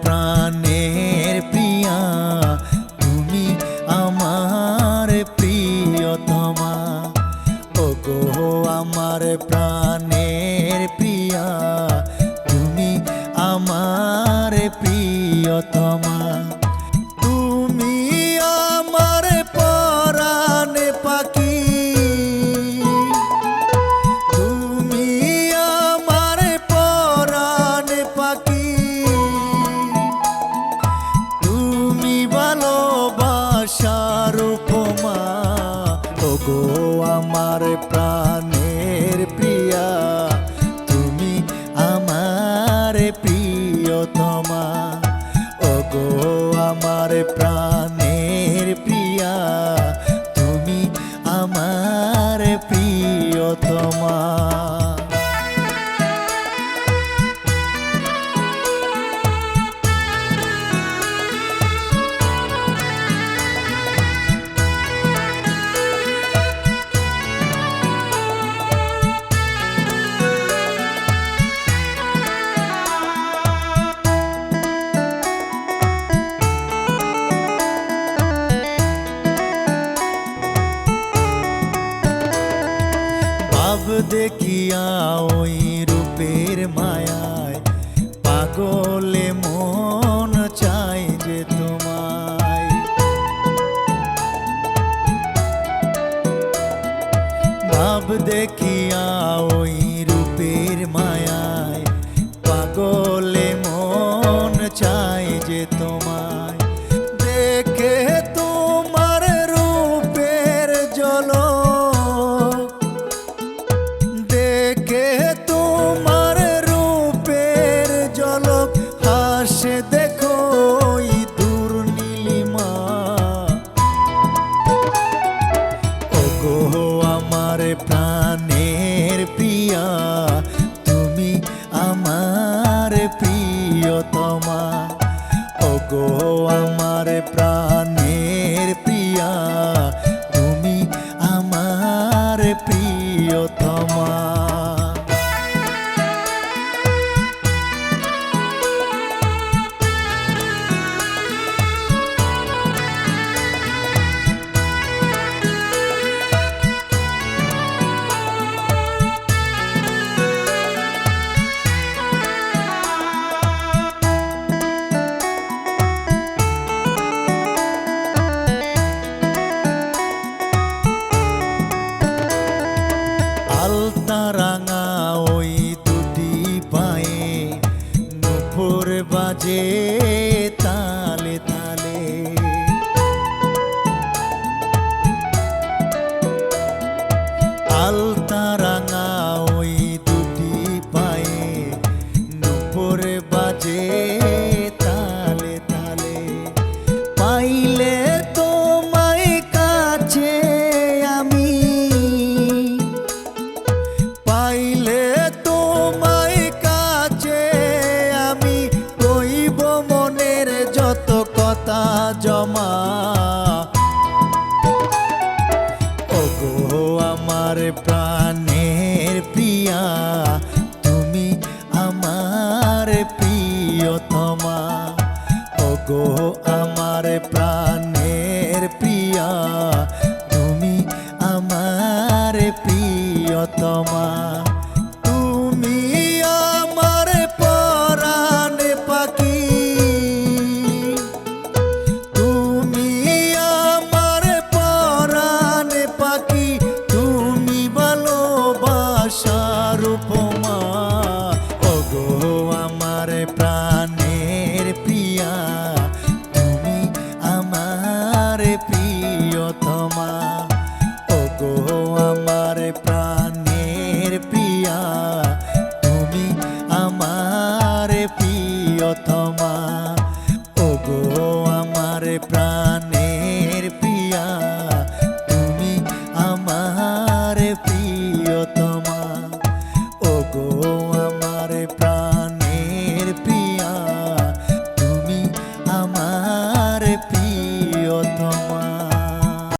প্রাণের প্রিয়া, তুমি আমার প্রিয়তমা। ওগো আমার প্রাণের প্রিয়া, তুমি আমার প্রিয়তমা। তুমি আমার পরাণ পাখি, তুমি আমার পরাণ পাখি, তুমি ভালোবাসার উপমা। ওগো আমার প্রাণের প্রিয়া, তুমি আমার প্রিয়তমা। ওগো আমার প্রাণের প্রিয়া, তুমি আমার প্রিয়তমা। ভাব দেখিয়া ওই রূপের মায়ায়, পাগলে মন চাই যে তোমায়। ভাব দেখিয়া ওই রূপের মায়ায়, পাগলে মন চাই যে তোমায়। দেখে তোমার রূপের ঝলক, দেখে তোমার রূপের ঝলক, হাসে দেখো ওই দূর নীলিমা। ওগো আমার প্রাণের প্রিয়া, তুমি আমার প্রিয়তমা। ওগো আমার প্রাণের প্রিয়া, তুমি আমার প্রিয়তমা। আলতা রাঙা ওই দুটি পায়ে, নূপুর বাজে তালে তালে। আলতা রাঙা ওই দুটি পায়ে, নূপুর বাজে তালে তালে। পাইলে তোমায় কাছে আমি, পাইলে তোমায় কাছে আমি, কইব মনের যত কথা জমা। ওগো আমার প্রাণের প্রিয়া, তুমি আমার প্রিয়তমা। ওগো আমার প্রাণের প্রিয়া, তুমি আমার প্রিয়তমা।